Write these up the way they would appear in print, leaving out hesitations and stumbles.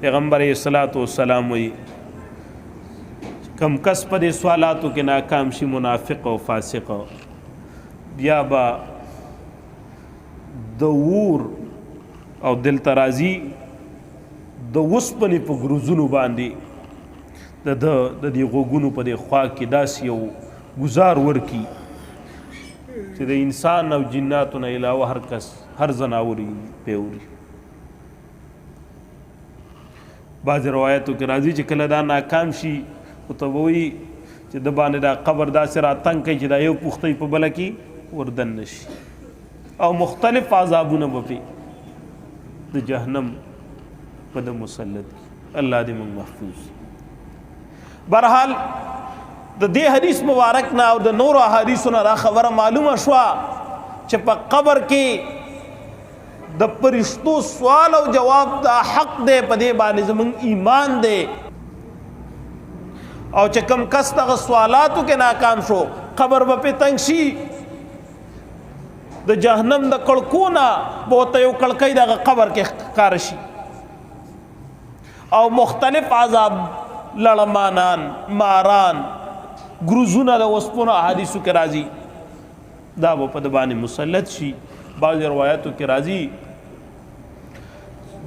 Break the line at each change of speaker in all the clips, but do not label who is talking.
پیغمبر صلوات و سلام وی کم کس په دې سوالاتو کې ناکام شي منافق او فاسق بیا با د ور او دل ترازی د وسپنې په ګروزونو باندې د دې غوګونو په دې خوا کې داس یو گزار ورکی چې د انسان او جناتو نه علاوه هر کس هر زناوري پیوري. بعض روایتو کې راځي چې کله دا ناکام شي او ته وایي چې د باندې دا قبر داسې راتنګ کوي چې دا یو پوښتۍ په بله کې وردن نشي او مختلف عذابونه به پې د جهنم په د مسلط کی. الله دې موږ محفوظ. برحال د دې حدیث مبارک نه او د نورو احادیثو نه دا خبره معلومه شوه چې په قبر کې د پرشتو سوال او جواب دا حق دی، په دې باندې زموږ ایمان دی. او چې کم کس دغه سوالاتو کې ناکام شو قبر به پې تنګ شي، د جهنم د کړکو نه به ورته یو کړکۍ دغه قبر کې ښکاره شي او مختلف عذاب لړمانان ماران ګروزونه د وسپنو احادیثو کې راځي دا به په د باندې مسلط شي. بعض روایاتو کې راځي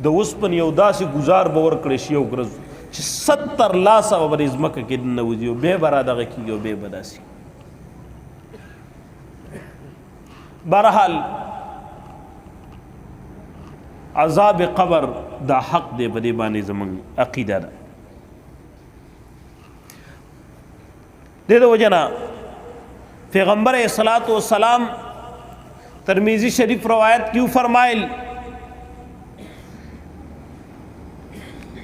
د وسپن یو داسې گزار به ورکړی شي یو ګرز چې 70 لاسه به په ځمکه کې ننوځي او بیا به را دغه کېږي او بیا به داسې. بهرحال عذاب قبر دا حق دی، په دې باندې زموږ عقیده ده. دې د وجه نه پیغمبر صلوات و سلام ترمذی شریف روایت کیوں فرمائل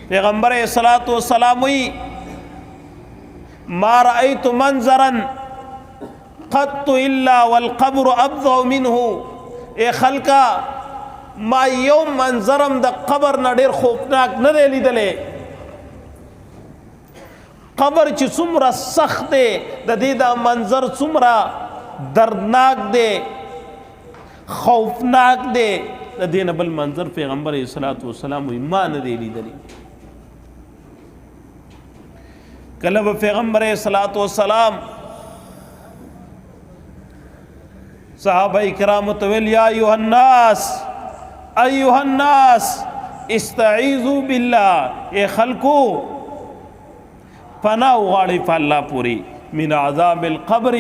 پیغمبر صلوات و سلام وی ما رأيت منظرا قط الا والقبر ابضع منه. اے خلقا ما یوم منظرم د قبر نه ډیر خوفناک نه دی لیدلې. قبر چې څومره سخت دی د دې دا منظر څومره دردناک دی خوفناک دی، د دې نه بل منظر پیغمبر صلوات و سلام وی ما نه دی لیدلی. کله به پیغمبر صلوات و سلام صحابه کرام ته ویل یا ایها الناس استعیذوا بالله، اے خلقو پناه وغواړئ په الله پورې من عذاب القبر،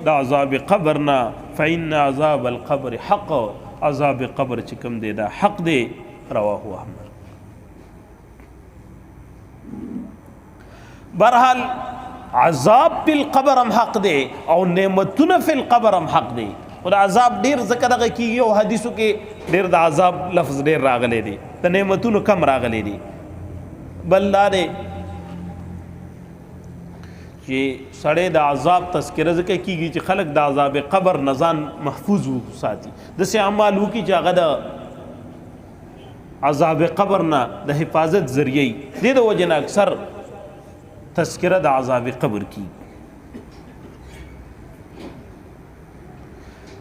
د عذاب قبرنا، فإن عذاب القبر حق، عذاب قبر چې کوم دی دا حق دی. رواه احمد. برحال عذاب فی القبر هم حق دی او نعمتونه فی القبر هم حق دی. او د عذاب ډیر ذکر دغه کیږي او حدیثو کې ډیر د عذاب لفظ ډیر راغلی دی، د نعمتونو کم راغلی دی. بل دا دی چې سړی د عذاب تذکره ځکه کیږي چې خلک د عذاب قبر نه ځان محفوظ وساتي، داسې اعمال وکړي چې هغه د عذاب قبر نه د حفاظت ذریعه وي. دې د وجې نه اکثر تذکره د عذاب قبر کیږي.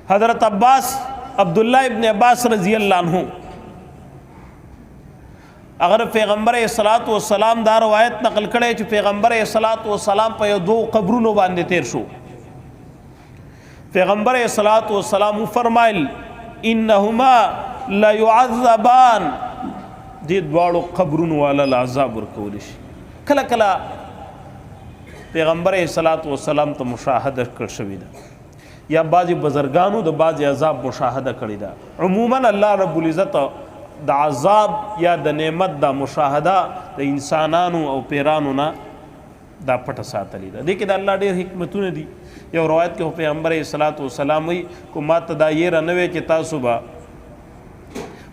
حضرت عبداللہ ابن عباس رضی اللہ عنہ اگر پیغمبر صلوات و سلام دا روایت نقل کړي چې پیغمبر صلوات و سلام په دو قبرونو باندې تیر شو. پیغمبر صلوات و سلام فرمایل انهما لا يعذبان، دې دواړو قبرونو والا عذاب ورکول شي. کله کله پیغمبر صلوات و سلام ته مشاهده کړ شوی ده یا بعضی بزرگانو د بعضی عذاب مشاهده کړی ده. عموما الله رب العزت د عذاب یا د نعمت د مشاهده د انسانانو او پیرانو نه دا پټه ساتلی ده. دې کې د الله ډېر حکمتونه دي. یو روایت کې پیغمبر صلوات و سلام وی کو ماته دا یې رانوي چې تاسو به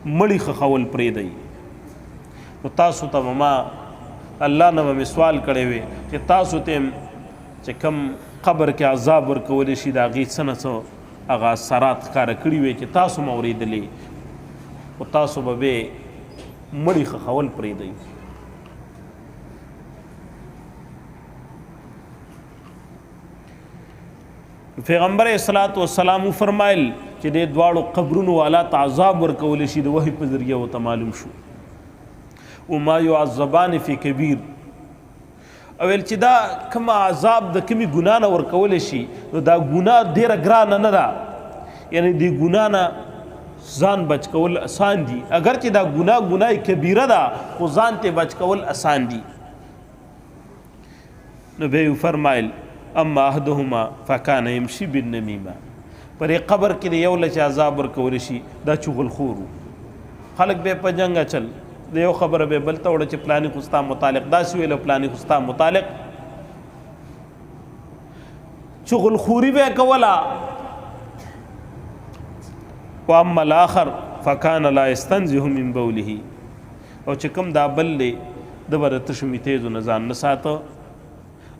مړی خخول پرېږدئ، نو تاسو ته ما الله نه به سوال کړی وي چې تاسو ته چې کم قبر کې عذاب ورکولی شي د هغې څه نه څه هغه اثرات ښکاره کړي وي چې تاسو م اورېدلې، او تاسو به مړی خخول پرېږدئ. پیغمبر صلوات و سلام فرمایل چې د دواړو قبرونو والا ته عذاب ورکول شي د وحی په ذریعه ورته معلوم شو. وما يعذبان فی کبیر اویل چې دا کوم عذاب د کومي ګناه نه ورکول شي نو دا ګناه ډیره ګرانه نه ده یعنی دی ګناه نه ځان بچ کول آسان دي اگر چې دا ګناه کبیره ده خو ځان ته بچ کول آسان دي نو به فرمایل اما احدهما فکان یمشي بالنمیمه پر قبر کې یو لچ عذاب ورکول شي دا چغل خورو خلق به په جنگ چل د یو خبره به بل ته وړه چې پلاني خوستا متعلق دا سی ویل پلاني خوستا متعلق چغل خوري به کولا واما الاخر فكان لا يستنزه من بوله او چې کوم دا بل له د برته شمی تیز نزان نه ساتو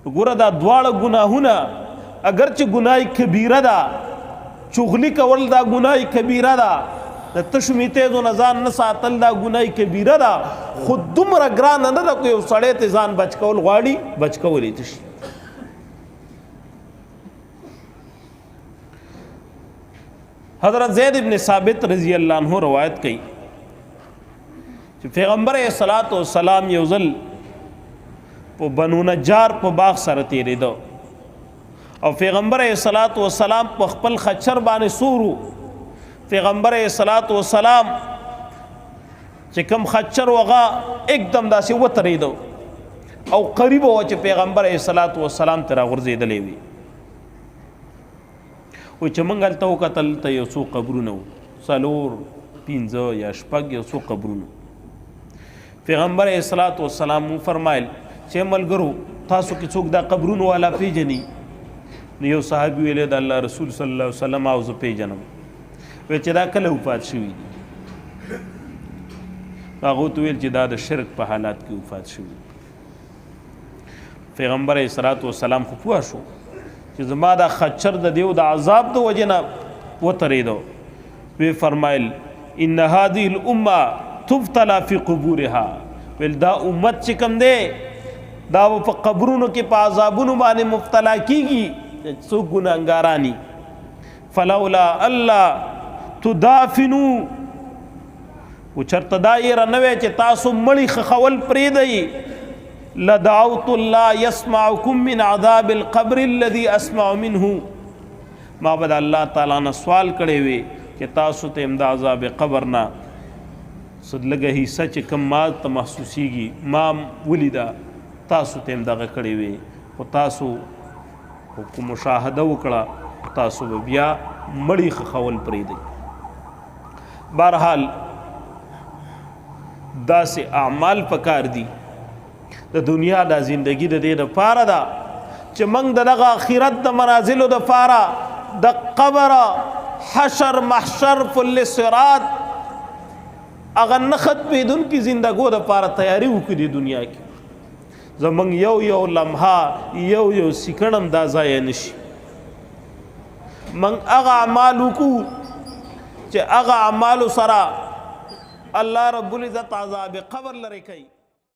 ګوره دا دواړه ګناهونه اگر چې ګناي کبیره ده چغلی کول دا ګناي کبیره ده د تشمی تیز نزان نه ساتل دا ګناي کبیره ده خود دومره ګران نه ده کوي سړی ته ځان بچ کول غواړي بچ کولې تشي حضرت زید ابن ثابت رضی اللہ عنہ روایت کئی کہ پیغمبر صلوات و سلام یو ځل په بنو نجار په باغ سره تیرې دو او پیغمبر صلوات و سلام په خپل خچر باندې سورو پیغمبر صلوات و سلام چې کوم خچر وغه एकदम داسې وترې دو او قریب و چې پیغمبر صلوات و سلام تر غورځېدلې وي و چې مونږ هلته وکتل ته یو څو قبرونه وو څلور پنځه یا شپږ یو څو قبرونه پیغمبر صلوات و سلام فرمایل چې ملګرو تاسو کې څوک دا قبرونه والا پیژني نو یو صحابي ویل د الله رسول صلی الله علیه وسلم او زه پیژنم و چې دا کله وفات شوي دي هغه ته ویل چې دا د شرک په حالات کې وفات شوي پیغمبر صلوات و سلام خو پوه شو چې زما دا خچر د دیو د عذاب د وجنه وتریدو وی فرمایل ان هذه الامه تبتلى في قبورها ول دا امت چې کوم دی دا په قبرونو کې په عذابونو باندې مبتلا کیږي څو ګناګارانی فلولا الله تدافنوا وچرته دایر نه وي چې تاسو مړی خول پرې دی لدعوت الله يسمعكم من عذاب القبر الذي اسمع منه ما بد الله تعالی نه سوال کړي وي چې تاسو ته امدا عذاب قبر نه صد لګه هي سچ کم ما ته محسوسيږي ما ولیدا تاسو ته امدا کړي وي او تاسو کوم مشاهده وکړه تاسو بیا مړی خول پرې دی بهرحال داسې اعمال پکار دي د دنیا د زندگی د دې لپاره دا چې موږ دغه آخرت د منازل د لپاره د قبر حشر محشر فل صراط اغه نخت بدون کی زندګو د لپاره تیاری وکړي دنیا کې زمنګ یو لمحه یو سکړم دا ځای نشي من اغه اعمال کو چې اغه اعمال سره الله رب العزت عذاب قبر لري کوي